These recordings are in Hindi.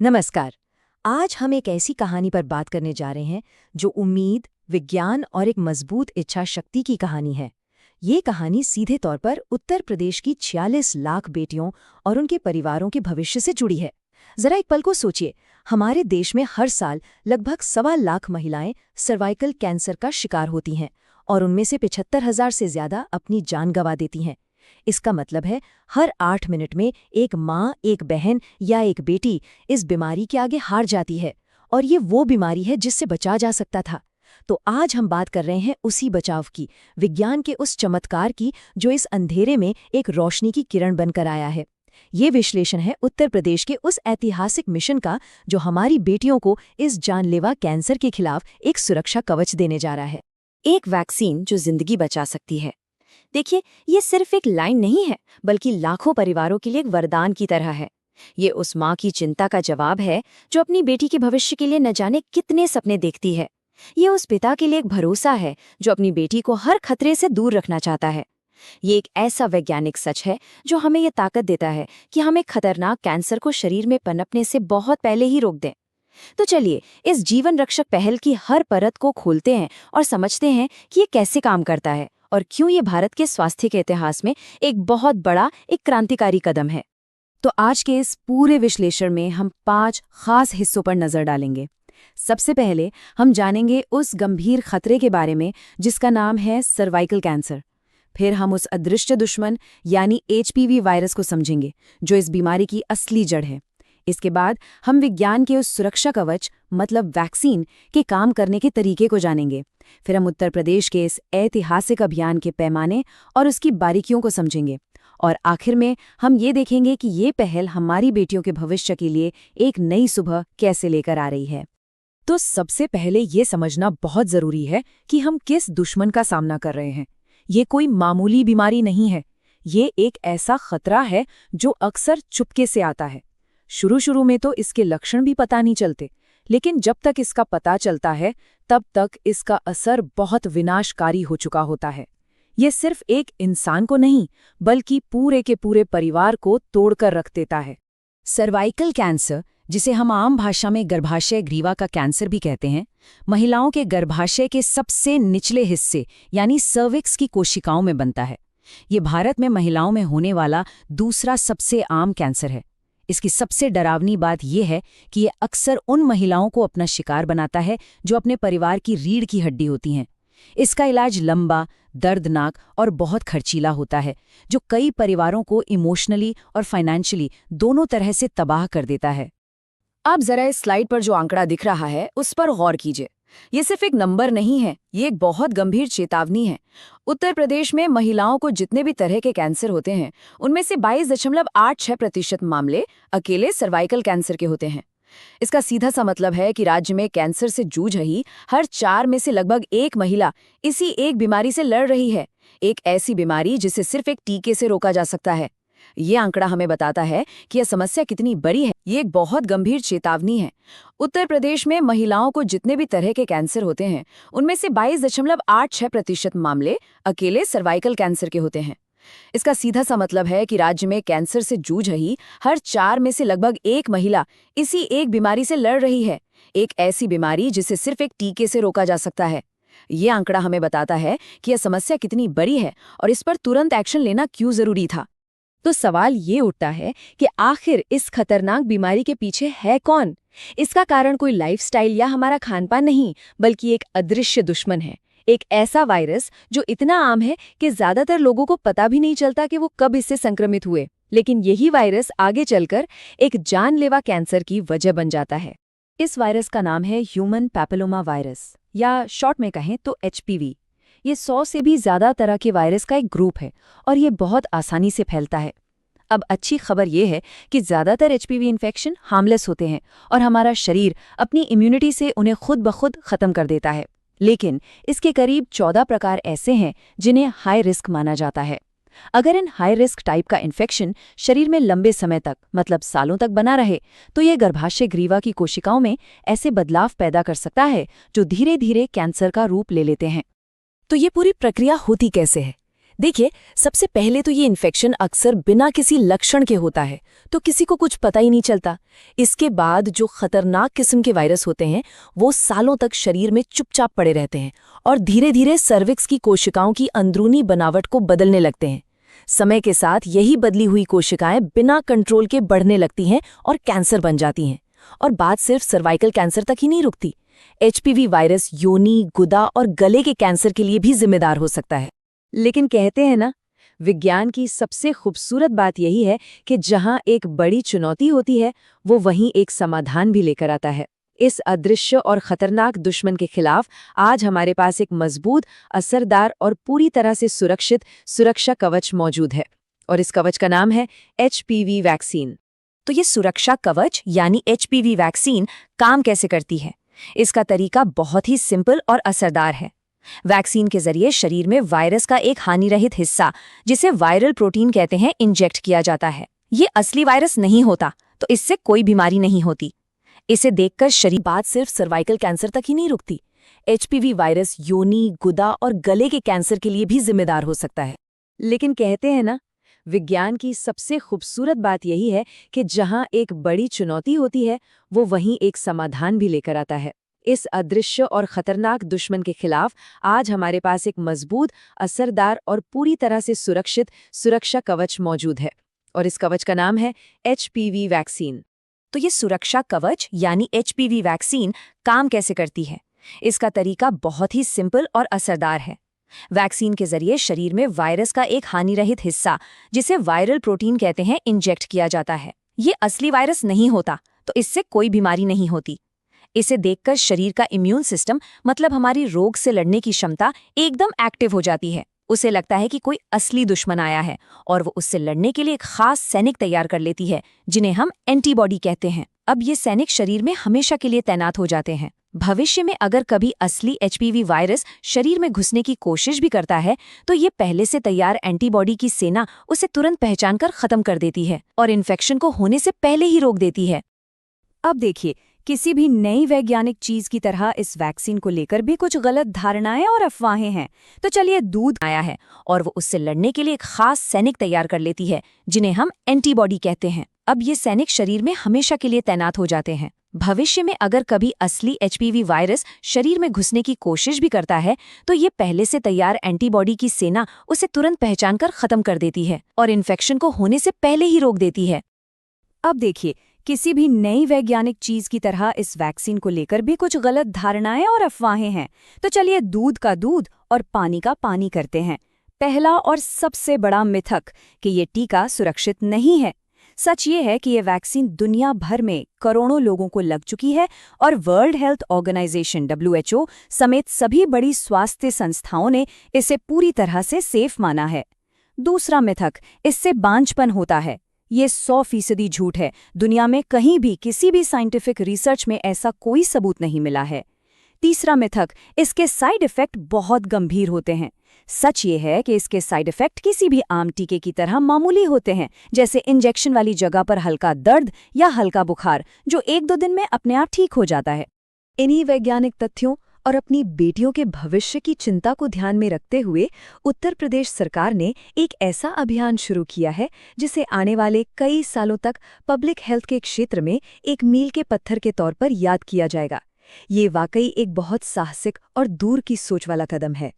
नमस्कार। आज हम एक ऐसी कहानी पर बात करने जा रहे हैं जो उम्मीद, विज्ञान और एक मजबूत इच्छा शक्ति की कहानी है। ये कहानी सीधे तौर पर उत्तर प्रदेश की 46 लाख बेटियों और उनके परिवारों के भविष्य से जुड़ी है। जरा एक पल को सोचिए, हमारे देश में हर साल लगभग 1.25 लाख महिलाएं सर्वाइकल कैंसर का शिकार होती हैं और उनमें से 75,000 से ज्यादा अपनी जान गंवा देती हैं। इसका मतलब है हर 8 मिनट में एक माँ, एक बहन या एक बेटी इस बीमारी के आगे हार जाती है, और ये वो बीमारी है जिससे बचा जा सकता था। तो आज हम बात कर रहे हैं उसी बचाव की, विज्ञान के उस चमत्कार की जो इस अंधेरे में एक रोशनी की किरण बनकर आया है। ये विश्लेषण है उत्तर प्रदेश के उस ऐतिहासिक मिशन का जो हमारी बेटियों को इस जानलेवा कैंसर के खिलाफ एक सुरक्षा कवच देने जा रहा है। एक वैक्सीन जो जिंदगी बचा सकती है। देखिए, ये सिर्फ एक लाइन नहीं है, बल्कि लाखों परिवारों के लिए एक वरदान की तरह है। ये उस माँ की चिंता का जवाब है जो अपनी बेटी के भविष्य के लिए न जाने कितने सपने देखती है। ये उस पिता के लिए एक भरोसा है जो अपनी बेटी को हर खतरे से दूर रखना चाहता है। ये एक ऐसा वैज्ञानिक सच है जो हमें ये ताकत देता है कि हम एक खतरनाक कैंसर को शरीर में पनपने से बहुत पहले ही रोक दें। तो चलिए, इस जीवन रक्षक पहल की हर परत को खोलते हैं और समझते हैं कि ये कैसे काम करता है और क्यों ये भारत के स्वास्थ्य के इतिहास में एक बहुत बड़ा, एक क्रांतिकारी कदम है। तो आज के इस पूरे विश्लेषण में हम 5 खास हिस्सों पर नजर डालेंगे। सबसे पहले हम जानेंगे उस गंभीर खतरे के बारे में जिसका नाम है सर्वाइकल कैंसर। फिर हम उस अदृश्य दुश्मन यानी HPV वायरस को समझेंगे जो इस बीमारी की असली जड़ है। इसके बाद हम विज्ञान के उस सुरक्षा कवच मतलब वैक्सीन के काम करने के तरीके को जानेंगे। फिर हम उत्तर प्रदेश के इस ऐतिहासिक अभियान के पैमाने और उसकी बारीकियों को समझेंगे। और आखिर में हम ये देखेंगे कि ये पहल हमारी बेटियों के भविष्य के लिए एक नई सुबह कैसे लेकर आ रही है। तो सबसे पहले ये समझना बहुत जरूरी है कि हम किस दुश्मन का सामना कर रहे हैं। ये कोई मामूली बीमारी नहीं है। ये एक ऐसा खतरा है जो अक्सर चुपके से आता है। शुरू में तो इसके लक्षण भी पता नहीं चलते, लेकिन जब तक इसका पता चलता है तब तक इसका असर बहुत विनाशकारी हो चुका होता है। ये सिर्फ एक इंसान को नहीं, बल्कि पूरे के पूरे परिवार को तोड़कर रख देता है। सर्वाइकल कैंसर, जिसे हम आम भाषा में गर्भाशय ग्रीवा का कैंसर भी कहते हैं, महिलाओं के गर्भाशय के सबसे निचले हिस्से यानी सर्विक्स की कोशिकाओं में बनता है। ये भारत में महिलाओं में होने वाला दूसरा सबसे आम कैंसर है। इसकी सबसे डरावनी बात यह है कि ये अक्सर उन महिलाओं को अपना शिकार बनाता है जो अपने परिवार की रीढ़ की हड्डी होती हैं। इसका इलाज लंबा, दर्दनाक और बहुत खर्चीला होता है, जो कई परिवारों को इमोशनली और फाइनेंशियली दोनों तरह से तबाह कर देता है। अब जरा इस स्लाइड पर जो आंकड़ा दिख रहा है उस पर गौर कीजिए। ये सिर्फ एक नंबर नहीं है, ये एक बहुत गंभीर चेतावनी है। उत्तर प्रदेश में महिलाओं को जितने भी तरह के कैंसर होते हैं, उनमें से 22.86% मामले अकेले सर्वाइकल कैंसर के होते हैं। इसका सीधा सा मतलब है कि राज्य में कैंसर से जूझ रही हर 4 में से लगभग एक महिला इसी एक बीमारी से लड़ रही है। एक ऐसी बीमारी जिसे सिर्फ एक टीके से रोका जा सकता है। ये आंकड़ा हमें बताता है कि यह समस्या कितनी बड़ी है। ये एक बहुत गंभीर चेतावनी है। उत्तर प्रदेश में महिलाओं को जितने भी तरह के कैंसर होते हैं, उनमें से 22.86% मामले अकेले सर्वाइकल कैंसर के होते हैं। इसका सीधा सा मतलब है कि राज्य में कैंसर से जूझ रही हर 4 में से लगभग एक महिला इसी एक बीमारी से लड़ रही है। एक ऐसी बीमारी जिसे सिर्फ एक टीके से रोका जा सकता है। ये आंकड़ा हमें बताता है कि यह समस्या कितनी बड़ी है और इस पर तुरंत एक्शन लेना क्यों जरूरी था। तो सवाल ये उठता है कि आखिर इस खतरनाक बीमारी के पीछे है कौन? इसका कारण कोई लाइफस्टाइल या हमारा खानपान नहीं, बल्कि एक अदृश्य दुश्मन है। एक ऐसा वायरस जो इतना आम है कि ज्यादातर लोगों को पता भी नहीं चलता कि वो कब इससे संक्रमित हुए, लेकिन यही वायरस आगे चलकर एक जानलेवा कैंसर की वजह बन जाता है। इस वायरस का नाम है ह्यूमन पैपिलोमा वायरस, या शॉर्ट में कहें तो HPV। ये 100 से भी ज्यादा तरह के वायरस का एक ग्रुप है और ये बहुत आसानी से फैलता है। अब अच्छी खबर ये है कि ज्यादातर HPV इन्फेक्शन हार्मलेस होते हैं और हमारा शरीर अपनी इम्यूनिटी से उन्हें खुद ब खुद खत्म कर देता है। लेकिन इसके करीब 14 प्रकार ऐसे हैं जिन्हें हाई रिस्क माना जाता है। अगर इन हाई रिस्क टाइप का इन्फेक्शन शरीर में लंबे समय तक, मतलब सालों तक बना रहे, तो ये गर्भाशय ग्रीवा की कोशिकाओं में ऐसे बदलाव पैदा कर सकता है जो धीरे धीरे कैंसर का रूप ले लेते हैं। तो ये पूरी प्रक्रिया होती कैसे है? देखिए, सबसे पहले तो ये इन्फेक्शन अक्सर बिना किसी लक्षण के होता है, तो किसी को कुछ पता ही नहीं चलता। इसके बाद जो खतरनाक किस्म के वायरस होते हैं वो सालों तक शरीर में चुपचाप पड़े रहते हैं और धीरे धीरे सर्विक्स की कोशिकाओं की अंदरूनी बनावट को बदलने लगते हैं। समय के साथ यही बदली हुई कोशिकाएं बिना कंट्रोल के बढ़ने लगती हैं और कैंसर बन जाती हैं। और बात सिर्फ सर्वाइकल कैंसर तक ही नहीं रुकती। एचपीवी वायरस योनि, गुदा और गले के कैंसर के लिए भी जिम्मेदार हो सकता है। लेकिन कहते हैं ना, विज्ञान की सबसे खूबसूरत बात यही है कि जहां एक बड़ी चुनौती होती है वो वहीं एक समाधान भी लेकर आता है। इस अदृश्य और खतरनाक दुश्मन के खिलाफ आज हमारे पास एक मजबूत, असरदार और पूरी तरह से सुरक्षित सुरक्षा कवच मौजूद है, और इस कवच का नाम है एचपीवी वैक्सीन। तो ये सुरक्षा कवच यानी एचपीवी वैक्सीन काम कैसे करती है? इसका तरीका बहुत ही सिंपल और असरदार है। वैक्सीन के जरिए शरीर में वायरस का एक हानिरहित हिस्सा, जिसे वायरल प्रोटीन कहते हैं, इंजेक्ट किया जाता है। ये असली वायरस नहीं होता, तो इससे कोई बीमारी नहीं होती। इसे देखकर शरीर बात सिर्फ सर्वाइकल कैंसर तक ही नहीं रुकती। एचपीवी वायरस योनि, गुदा और गले के कैंसर के लिए भी जिम्मेदार हो सकता है। लेकिन कहते हैं ना, विज्ञान की सबसे खूबसूरत बात यही है कि जहां एक बड़ी चुनौती होती है वो वहीं एक समाधान भी लेकर आता है। इस अदृश्य और खतरनाक दुश्मन के खिलाफ आज हमारे पास एक मजबूत, असरदार और पूरी तरह से सुरक्षित सुरक्षा कवच मौजूद है, और इस कवच का नाम है एचपीवी वैक्सीन। तो ये सुरक्षा कवच यानी एचपीवी वैक्सीन काम कैसे करती है? इसका तरीका बहुत ही सिंपल और असरदार है। वैक्सीन के जरिए शरीर में वायरस का एक हानिरहित हिस्सा, जिसे वायरल प्रोटीन कहते हैं, इंजेक्ट किया जाता है। ये असली वायरस नहीं होता, तो इससे कोई बीमारी नहीं होती। इसे देखकर शरीर का इम्यून सिस्टम, मतलब हमारी रोग से लड़ने की क्षमता, एकदम एक्टिव हो जाती है। उसे लगता है कि कोई असली दुश्मन आया है और वो उससे लड़ने के लिए एक खास सैनिक तैयार कर लेती है, जिन्हें हम एंटीबॉडी कहते हैं। अब ये सैनिक शरीर में हमेशा के लिए तैनात हो जाते हैं। भविष्य में अगर कभी असली एचपीवी वायरस शरीर में घुसने की कोशिश भी करता है, तो ये पहले से तैयार एंटीबॉडी की सेना उसे तुरंत पहचान कर खत्म कर देती है और इन्फेक्शन को होने से पहले ही रोक देती है। अब देखिए, किसी भी नई वैज्ञानिक चीज की तरह इस वैक्सीन को लेकर भी कुछ गलत धारणाएं और अफवाहें हैं। तो चलिए, दूध आया है और वो उससे लड़ने के लिए एक खास सैनिक तैयार कर लेती है, जिन्हें हम एंटीबॉडी कहते हैं। अब ये सैनिक शरीर में हमेशा के लिए तैनात हो जाते हैं। भविष्य में अगर कभी असली एचपीवी वायरस शरीर में घुसने की कोशिश भी करता है, तो ये पहले से तैयार एंटीबॉडी की सेना उसे तुरंत पहचान कर खत्म कर देती है और इन्फेक्शन को होने से पहले ही रोक देती है। अब देखिए, किसी भी नई वैज्ञानिक चीज की तरह इस वैक्सीन को लेकर भी कुछ गलत धारणाएं और अफवाहें हैं। तो चलिए, दूध का दूध और पानी का पानी करते हैं। पहला और सबसे बड़ा मिथक कि ये टीका सुरक्षित नहीं है। सच ये है कि ये वैक्सीन दुनिया भर में करोड़ों लोगों को लग चुकी है और वर्ल्ड हेल्थ ऑर्गेनाइजेशन WHO समेत सभी बड़ी स्वास्थ्य संस्थाओं ने इसे पूरी तरह से सेफ माना है। दूसरा मिथक, इससे बांझपन होता है। ये 100% झूठ है। दुनिया में कहीं भी किसी भी साइंटिफिक रिसर्च में ऐसा कोई सबूत नहीं मिला है। तीसरा मिथक, इसके साइड इफेक्ट बहुत गंभीर होते हैं। सच ये है कि इसके साइड इफेक्ट किसी भी आम टीके की तरह मामूली होते हैं, जैसे इंजेक्शन वाली जगह पर हल्का दर्द या हल्का बुखार, जो 1-2 दिन में अपने आप ठीक हो जाता है। इन्हीं वैज्ञानिक तथ्यों और अपनी बेटियों के भविष्य की चिंता को ध्यान में रखते हुए उत्तर प्रदेश सरकार ने एक ऐसा अभियान शुरू किया है जिसे आने वाले कई सालों तक पब्लिक हेल्थ के क्षेत्र में एक मील के पत्थर के तौर पर याद किया जाएगा। ये वाकई एक बहुत साहसिक और दूर की सोच वाला कदम है।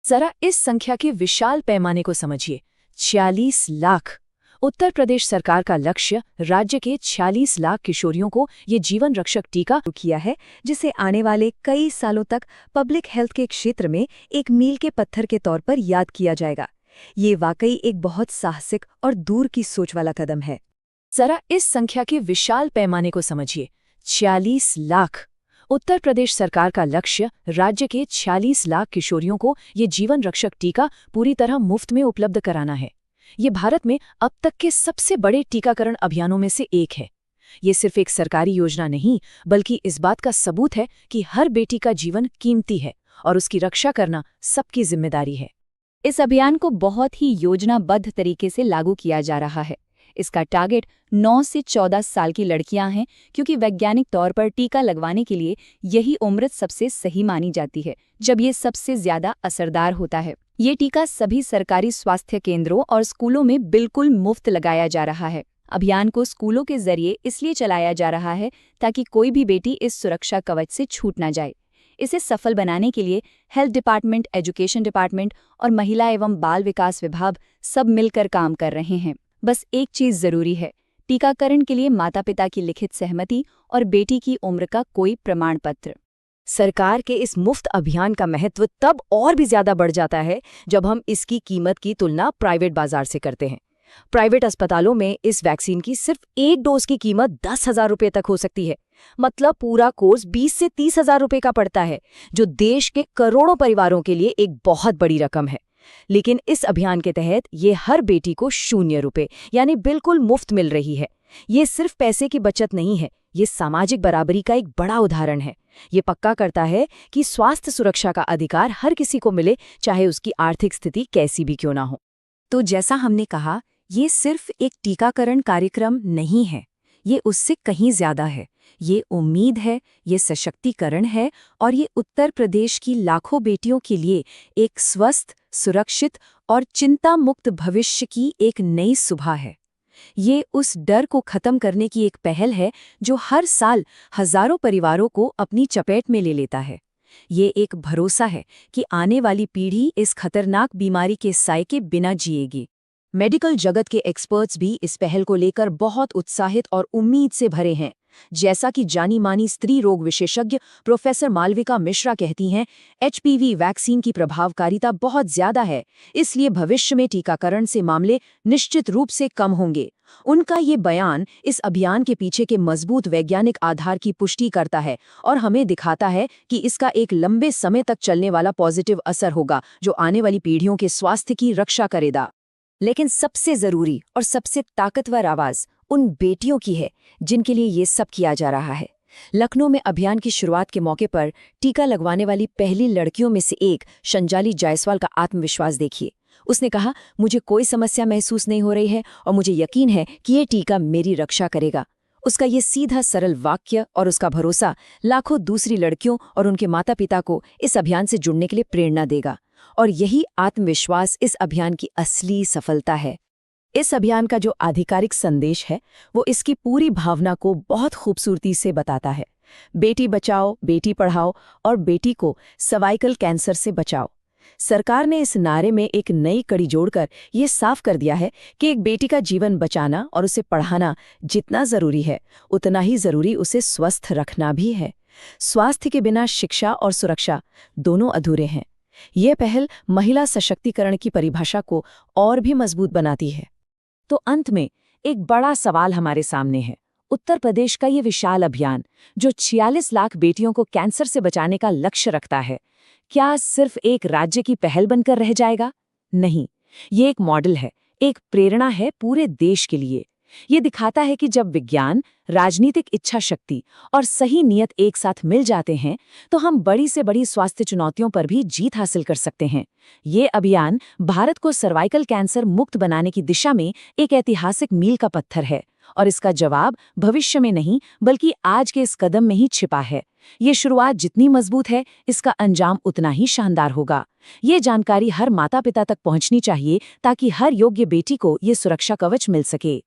जरा इस संख्या के विशाल पैमाने को समझिए, 46 लाख। उत्तर प्रदेश सरकार का लक्ष्य राज्य के 46 लाख किशोरियों को ये जीवन रक्षक टीका किया है, जिसे आने वाले कई सालों तक पब्लिक हेल्थ के क्षेत्र में एक मील के पत्थर के तौर पर याद किया जाएगा। ये वाकई एक बहुत साहसिक और दूर की सोच वाला कदम है। जरा इस संख्या के विशाल पैमाने को समझिए, 46 लाख। उत्तर प्रदेश सरकार का लक्ष्य राज्य के 46 लाख किशोरियों को ये जीवन रक्षक टीका पूरी तरह मुफ्त में उपलब्ध कराना है। ये भारत में अब तक के सबसे बड़े टीकाकरण अभियानों में से एक है। ये सिर्फ एक सरकारी योजना नहीं, बल्कि इस बात का सबूत है कि हर बेटी का जीवन कीमती है और उसकी रक्षा करना सबकी जिम्मेदारी है। इस अभियान को बहुत ही योजनाबद्ध तरीके से लागू किया जा रहा है। इसका टारगेट 9 से 14 साल की लड़कियां हैं, क्योंकि वैज्ञानिक तौर पर टीका लगवाने के लिए यही उम्र सबसे सही मानी जाती है, जब ये सबसे ज्यादा असरदार होता है। ये टीका सभी सरकारी स्वास्थ्य केंद्रों और स्कूलों में बिल्कुल मुफ्त लगाया जा रहा है। अभियान को स्कूलों के जरिए इसलिए चलाया जा रहा है ताकि कोई भी बेटी इस सुरक्षा कवच से छूट ना जाए। इसे सफल बनाने के लिए हेल्थ डिपार्टमेंट, एजुकेशन डिपार्टमेंट और महिला एवं बाल विकास विभाग सब मिलकर काम कर रहे हैं। बस एक चीज जरूरी है, टीकाकरण के लिए माता पिता की लिखित सहमति और बेटी की उम्र का कोई प्रमाण पत्र। सरकार के इस मुफ्त अभियान का महत्व तब और भी ज्यादा बढ़ जाता है जब हम इसकी कीमत की तुलना प्राइवेट बाजार से करते हैं। प्राइवेट अस्पतालों में इस वैक्सीन की सिर्फ एक डोज की कीमत 10,000 रुपये तक हो सकती है। मतलब पूरा कोर्स 20 से 30,000 रुपये का पड़ता है, जो देश के करोड़ों परिवारों के लिए एक बहुत बड़ी रकम है। लेकिन इस अभियान के तहत ये हर बेटी को 0 रुपये यानी बिल्कुल मुफ्त मिल रही है। ये सिर्फ पैसे की बचत नहीं है, ये सामाजिक बराबरी का एक बड़ा उदाहरण है। ये पक्का करता है कि स्वास्थ्य सुरक्षा का अधिकार हर किसी को मिले, चाहे उसकी आर्थिक स्थिति कैसी भी क्यों ना हो। तो जैसा हमने कहा, ये सिर्फ एक टीकाकरण कार्यक्रम नहीं है, ये उससे कहीं ज्यादा है। ये उम्मीद है, ये सशक्तिकरण है और ये उत्तर प्रदेश की लाखों बेटियों के लिए एक स्वस्थ, सुरक्षित और चिंता मुक्त भविष्य की एक नई सुबह है। ये उस डर को खत्म करने की एक पहल है जो हर साल हजारों परिवारों को अपनी चपेट में ले लेता है। ये एक भरोसा है कि आने वाली पीढ़ी इस खतरनाक बीमारी के साए के बिना जिएगी। मेडिकल जगत के एक्सपर्ट्स भी इस पहल को लेकर बहुत उत्साहित और उम्मीद से भरे हैं। जैसा कि जानी मानी स्त्री रोग विशेषज्ञ प्रोफेसर मालविका मिश्रा कहती हैं, HPV वैक्सीन की प्रभावकारिता बहुत ज्यादा है, इसलिए भविष्य में टीकाकरण से मामले निश्चित रूप से कम होंगे। उनका ये बयान इस अभियान के पीछे के मजबूत वैज्ञानिक आधार की पुष्टि करता है और हमें दिखाता है कि इसका एक लंबे समय तक चलने वाला पॉजिटिव असर होगा, जो आने वाली पीढ़ियों के स्वास्थ्य की रक्षा करेगा। लेकिन सबसे जरूरी और सबसे ताकतवर आवाज उन बेटियों की है जिनके लिए ये सब किया जा रहा है। लखनऊ में अभियान की शुरुआत के मौके पर टीका लगवाने वाली पहली लड़कियों में से एक शंजाली जायसवाल का आत्मविश्वास देखिए। उसने कहा, मुझे कोई समस्या महसूस नहीं हो रही है और मुझे यकीन है कि ये टीका मेरी रक्षा करेगा। उसका ये सीधा सरल वाक्य और उसका भरोसा लाखों दूसरी लड़कियों और उनके माता पिता को इस अभियान से जुड़ने के लिए प्रेरणा देगा। और यही आत्मविश्वास इस अभियान की असली सफलता है। इस अभियान का जो आधिकारिक संदेश है वो इसकी पूरी भावना को बहुत खूबसूरती से बताता है। बेटी बचाओ, बेटी पढ़ाओ और बेटी को सर्वाइकल कैंसर से बचाओ। सरकार ने इस नारे में एक नई कड़ी जोड़कर ये साफ कर दिया है कि एक बेटी का जीवन बचाना और उसे पढ़ाना जितना जरूरी है, उतना ही जरूरी उसे स्वस्थ रखना भी है। स्वास्थ्य के बिना शिक्षा और सुरक्षा दोनों अधूरे हैं। ये पहल महिला सशक्तिकरण की परिभाषा को और भी मजबूत बनाती है। तो अंत में एक बड़ा सवाल हमारे सामने है। उत्तर प्रदेश का ये विशाल अभियान जो 46 लाख बेटियों को कैंसर से बचाने का लक्ष्य रखता है, क्या सिर्फ एक राज्य की पहल बनकर रह जाएगा? नहीं, ये एक मॉडल है, एक प्रेरणा है पूरे देश के लिए। ये दिखाता है कि जब विज्ञान, राजनीतिक इच्छा शक्ति और सही नियत एक साथ मिल जाते हैं तो हम बड़ी से बड़ी स्वास्थ्य चुनौतियों पर भी जीत हासिल कर सकते हैं। ये अभियान भारत को सर्वाइकल कैंसर मुक्त बनाने की दिशा में एक ऐतिहासिक मील का पत्थर है और इसका जवाब भविष्य में नहीं बल्कि आज के इस कदम में ही छिपा है। ये शुरुआत जितनी मजबूत है, इसका अंजाम उतना ही शानदार होगा। ये जानकारी हर माता पिता तक पहुंचनी चाहिए ताकि हर योग्य बेटी को ये सुरक्षा कवच मिल सके।